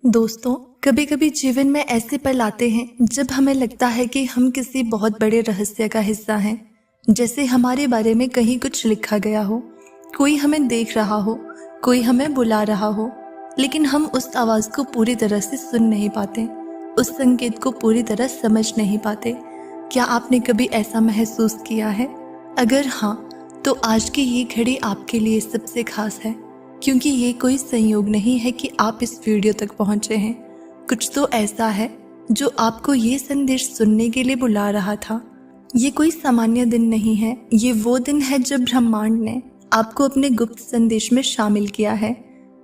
दोस्तों, कभी कभी जीवन में ऐसे पल आते हैं जब हमें लगता है कि हम किसी बहुत बड़े रहस्य का हिस्सा हैं। जैसे हमारे बारे में कहीं कुछ लिखा गया हो, कोई हमें देख रहा हो, कोई हमें बुला रहा हो, लेकिन हम उस आवाज़ को पूरी तरह से सुन नहीं पाते, उस संकेत को पूरी तरह समझ नहीं पाते। क्या आपने कभी ऐसा महसूस किया है? अगर हाँ, तो आज की ये घड़ी आपके लिए सबसे खास है, क्योंकि ये कोई संयोग नहीं है कि आप इस वीडियो तक पहुंचे हैं। कुछ तो ऐसा है जो आपको ये संदेश सुनने के लिए बुला रहा था। ये कोई सामान्य दिन नहीं है, ये वो दिन है जब ब्रह्मांड ने आपको अपने गुप्त संदेश में शामिल किया है।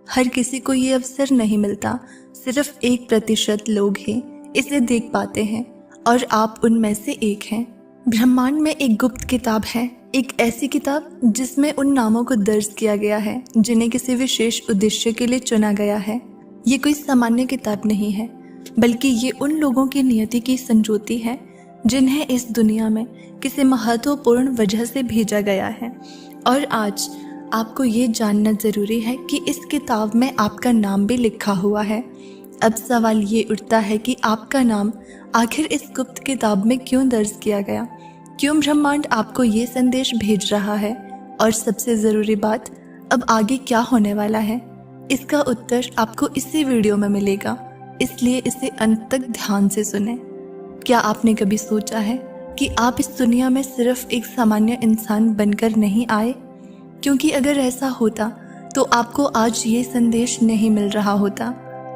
हर किसी को ये अवसर नहीं मिलता, सिर्फ 1% लोग ही इसे देख पाते हैं और आप उनमें से एक हैं। ब्रह्मांड में एक गुप्त किताब है, एक ऐसी किताब जिसमें उन नामों को दर्ज किया गया है जिन्हें किसी विशेष उद्देश्य के लिए चुना गया है। ये कोई सामान्य किताब नहीं है, बल्कि ये उन लोगों की नियति की संजोती है जिन्हें इस दुनिया में किसी महत्वपूर्ण वजह से भेजा गया है। और आज आपको ये जानना जरूरी है कि इस किताब में आपका नाम भी लिखा हुआ है। अब सवाल ये उठता है कि आपका नाम आखिर इस गुप्त किताब में क्यों दर्ज किया गया? क्यों ब्रह्मांड आपको ये संदेश भेज रहा है? और सबसे ज़रूरी बात, अब आगे क्या होने वाला है? इसका उत्तर आपको इसी वीडियो में मिलेगा, इसलिए इसे अंत तक ध्यान से सुनें। क्या आपने कभी सोचा है कि आप इस दुनिया में सिर्फ एक सामान्य इंसान बनकर नहीं आए? क्योंकि अगर ऐसा होता तो आपको आज ये संदेश नहीं मिल रहा होता।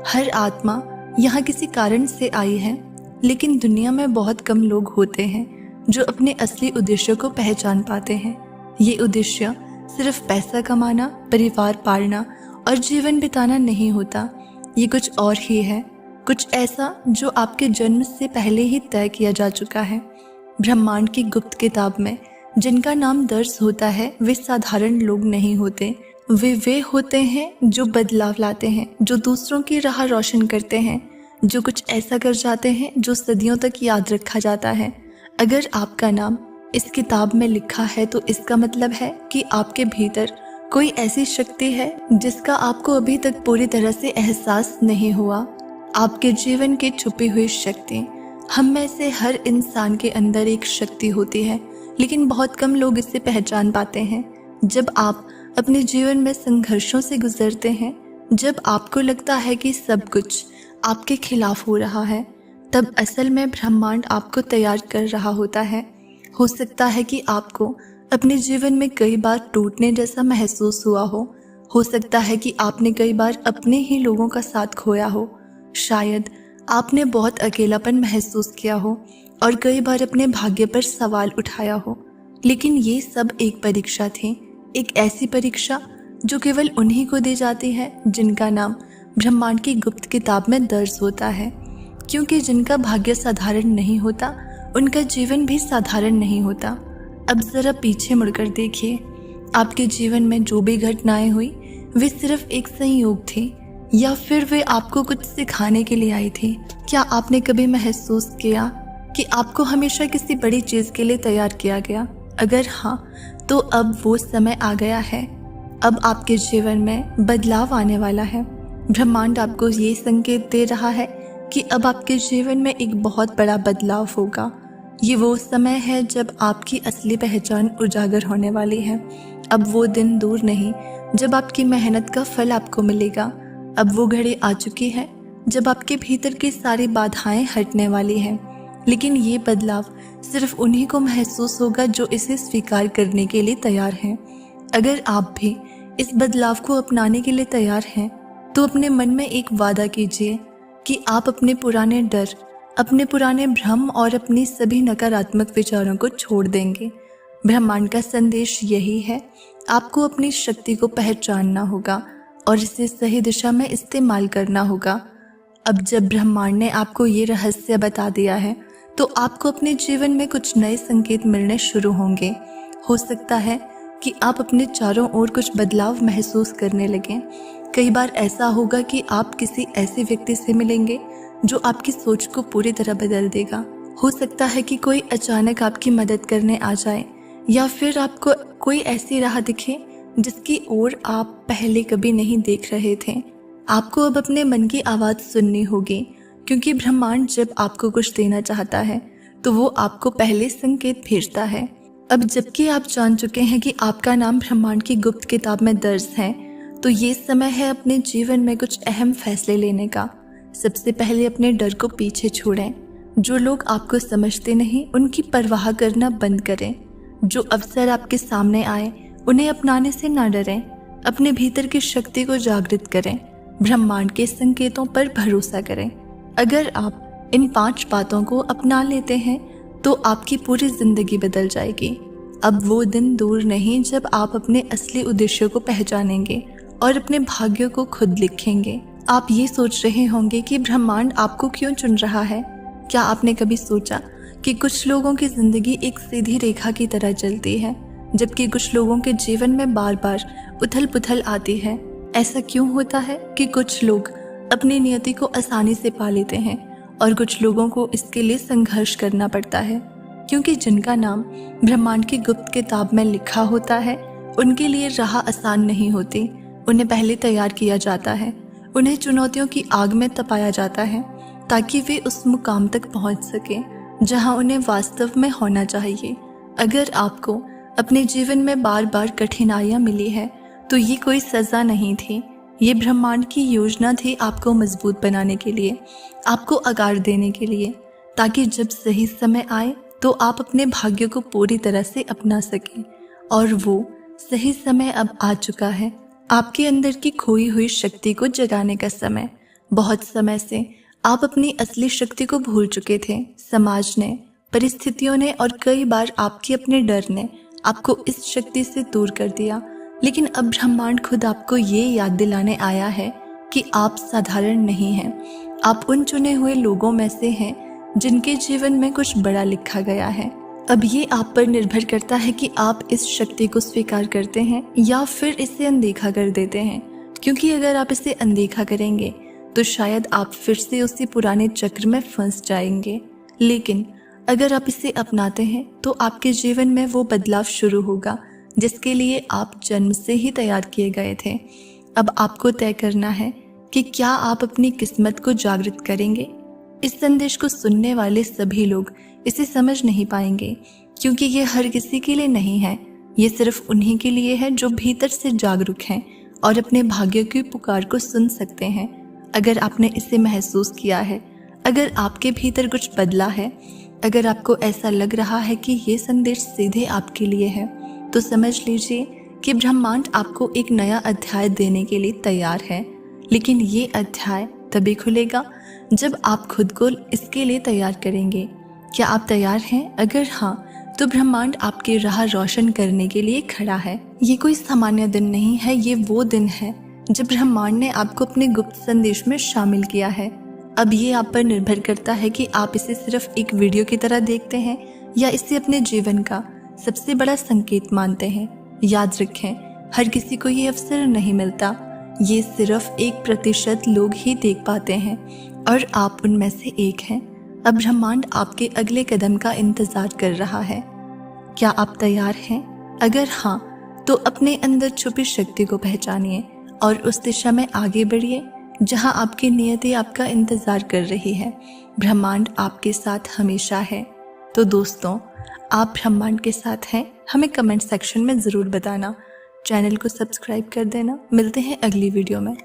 हर आत्मा यहाँ किसी कारण से आई है, लेकिन दुनिया में बहुत कम लोग होते हैं जो अपने असली उद्देश्य को पहचान पाते हैं। ये उद्देश्य सिर्फ पैसा कमाना, परिवार पालना और जीवन बिताना नहीं होता। ये कुछ और ही है, कुछ ऐसा जो आपके जन्म से पहले ही तय किया जा चुका है। ब्रह्मांड की गुप्त किताब में जिनका नाम दर्ज होता है वे साधारण लोग नहीं होते। वे होते हैं जो बदलाव लाते हैं, जो दूसरों की राह रोशन करते हैं, जो कुछ ऐसा कर जाते हैं जो सदियों तक याद रखा जाता है। अगर आपका नाम इस किताब में लिखा है तो इसका मतलब है कि आपके भीतर कोई ऐसी शक्ति है जिसका आपको अभी तक पूरी तरह से एहसास नहीं हुआ। आपके जीवन की छुपी हुई शक्ति। हम में से हर इंसान के अंदर एक शक्ति होती है, लेकिन बहुत कम लोग इसे पहचान पाते हैं। जब आप अपने जीवन में संघर्षों से गुजरते हैं, जब आपको लगता है कि सब कुछ आपके खिलाफ हो रहा है, तब असल में ब्रह्मांड आपको तैयार कर रहा होता है। हो सकता है कि आपको अपने जीवन में कई बार टूटने जैसा महसूस हुआ हो सकता है कि आपने कई बार अपने ही लोगों का साथ खोया हो, शायद आपने बहुत अकेलापन महसूस किया हो और कई बार अपने भाग्य पर सवाल उठाया हो। लेकिन ये सब एक परीक्षा थी, एक ऐसी परीक्षा जो केवल उन्हीं को दी जाती है जिनका नाम ब्रह्मांड की गुप्त किताब में दर्ज होता है। क्योंकि जिनका भाग्य साधारण नहीं होता, उनका जीवन भी साधारण नहीं होता। अब जरा पीछे मुड़कर देखिए, आपके जीवन में जो भी घटनाएं हुई वे सिर्फ एक संयोग थी, या फिर वे आपको कुछ सिखाने के लिए आई थी। क्या आपने कभी महसूस किया कि आपको हमेशा किसी बड़ी चीज के लिए तैयार किया गया? अगर हाँ, तो अब वो समय आ गया है। अब आपके जीवन में बदलाव आने वाला है। ब्रह्मांड आपको ये संकेत दे रहा है कि अब आपके जीवन में एक बहुत बड़ा बदलाव होगा। ये वो समय है जब आपकी असली पहचान उजागर होने वाली है। अब वो दिन दूर नहीं जब आपकी मेहनत का फल आपको मिलेगा। अब वो घड़ी आ चुकी है जब आपके भीतर की सारी बाधाएं हटने वाली हैं। लेकिन ये बदलाव सिर्फ उन्हीं को महसूस होगा जो इसे स्वीकार करने के लिए तैयार हैं। अगर आप भी इस बदलाव को अपनाने के लिए तैयार हैं, तो अपने मन में एक वादा कीजिए कि आप अपने पुराने डर, अपने पुराने भ्रम और अपनी सभी नकारात्मक विचारों को छोड़ देंगे। ब्रह्मांड का संदेश यही है, आपको अपनी शक्ति को पहचानना होगा और इसे सही दिशा में इस्तेमाल करना होगा। अब जब ब्रह्मांड ने आपको ये रहस्य बता दिया है, तो आपको अपने जीवन में कुछ नए संकेत मिलने शुरू होंगे। हो सकता है कि आप अपने चारों ओर कुछ बदलाव महसूस करने लगें। कई बार ऐसा होगा कि आप किसी ऐसे व्यक्ति से मिलेंगे जो आपकी सोच को पूरी तरह बदल देगा। हो सकता है कि कोई अचानक आपकी मदद करने आ जाए, या फिर आपको कोई ऐसी राह दिखे जिसकी ओर आप पहले कभी नहीं देख रहे थे। आपको अब अपने मन की आवाज़ सुननी होगी, क्योंकि ब्रह्मांड जब आपको कुछ देना चाहता है तो वो आपको पहले संकेत भेजता है। अब जबकि आप जान चुके हैं कि आपका नाम ब्रह्मांड की गुप्त किताब में दर्ज है, तो ये समय है अपने जीवन में कुछ अहम फैसले लेने का। सबसे पहले अपने डर को पीछे छोड़ें। जो लोग आपको समझते नहीं उनकी परवाह करना बंद करें। जो अवसर आपके सामने आए उन्हें अपनाने से ना डरें। अपने भीतर की शक्ति को जागृत करें। ब्रह्मांड के संकेतों पर भरोसा करें। अगर आप इन 5 बातों को अपना लेते हैं तो आपकी पूरी जिंदगी बदल जाएगी। अब वो दिन दूर नहीं जब आप अपने असली उद्देश्य को पहचानेंगे और अपने भाग्य को खुद लिखेंगे। आप ये सोच रहे होंगे कि ब्रह्मांड आपको क्यों चुन रहा है। क्या आपने कभी सोचा कि कुछ लोगों की जिंदगी एक सीधी रेखा की तरह चलती है, जबकि कुछ लोगों के जीवन में बार बार उथल पुथल आती है। ऐसा क्यों होता है कि कुछ लोग अपनी नियति को आसानी से पा लेते हैं और कुछ लोगों को इसके लिए संघर्ष करना पड़ता है? क्योंकि जिनका नाम ब्रह्मांड की गुप्त किताब में लिखा होता है उनके लिए राह आसान नहीं होती। उन्हें पहले तैयार किया जाता है। उन्हें चुनौतियों की आग में तपाया जाता है ताकि वे उस मुकाम तक पहुंच सके जहां उन्हें वास्तव में होना चाहिए। अगर आपको अपने जीवन में बार बार कठिनाइयां मिली है तो ये कोई सजा नहीं थी, ये ब्रह्मांड की योजना थी आपको मजबूत बनाने के लिए, आपको आकार देने के लिए, ताकि जब सही समय आए तो आप अपने भाग्य को पूरी तरह से अपना सकें। और वो सही समय अब आ चुका है। आपके अंदर की खोई हुई शक्ति को जगाने का समय। बहुत समय से आप अपनी असली शक्ति को भूल चुके थे। समाज ने, परिस्थितियों ने और कई बार आपके अपने डर ने आपको इस शक्ति से दूर कर दिया। लेकिन अब ब्रह्मांड खुद आपको ये याद दिलाने आया है कि आप साधारण नहीं हैं। आप उन चुने हुए लोगों में से हैं जिनके जीवन में कुछ बड़ा लिखा गया है। अब ये आप पर निर्भर करता है कि आप इस शक्ति को स्वीकार करते हैं या फिर इसे अनदेखा कर देते हैं। क्योंकि अगर आप इसे अनदेखा करेंगे तो शायद आप फिर से उसी पुराने चक्र में फंस जाएंगे। लेकिन अगर आप इसे अपनाते हैं तो आपके जीवन में वो बदलाव शुरू होगा जिसके लिए आप जन्म से ही तैयार किए गए थे। अब आपको तय करना है कि क्या आप अपनी किस्मत को जागृत करेंगे। इस संदेश को सुनने वाले सभी लोग इसे समझ नहीं पाएंगे, क्योंकि ये हर किसी के लिए नहीं है। ये सिर्फ उन्हीं के लिए है जो भीतर से जागरूक हैं और अपने भाग्य की पुकार को सुन सकते हैं। अगर आपने इसे महसूस किया है, अगर आपके भीतर कुछ बदला है, अगर आपको ऐसा लग रहा है कि ये संदेश सीधे आपके लिए है, तो समझ लीजिए कि ब्रह्मांड आपको एक नया अध्याय देने के लिए तैयार है। लेकिन ये अध्याय तभी खुलेगा जब आप खुद को इसके लिए तैयार करेंगे। क्या आप तैयार हैं? अगर हाँ, तो ब्रह्मांड आपकी राह रोशन करने के लिए खड़ा है। ये कोई सामान्य दिन नहीं है, ये वो दिन है जब ब्रह्मांड ने आपको अपने गुप्त संदेश में शामिल किया है। अब ये आप पर निर्भर करता है कि आप इसे सिर्फ एक वीडियो की तरह देखते हैं या इसे अपने जीवन का सबसे बड़ा संकेत मानते हैं। याद रखें, हर किसी को ये अवसर नहीं मिलता। ये सिर्फ 1% लोग ही देख पाते हैं और आप उनमें से एक हैं। अब ब्रह्मांड आपके अगले कदम का इंतजार कर रहा है। क्या आप तैयार हैं? अगर हाँ, तो अपने अंदर छुपी शक्ति को पहचानिए और उस दिशा में आगे बढ़िए जहां आपकी नियति आपका इंतजार कर रही है। ब्रह्मांड आपके साथ हमेशा है। तो दोस्तों, आप ब्रह्मांड के साथ हैं? हमें कमेंट सेक्शन में ज़रूर बताना। चैनल को सब्सक्राइब कर देना। मिलते हैं अगली वीडियो में।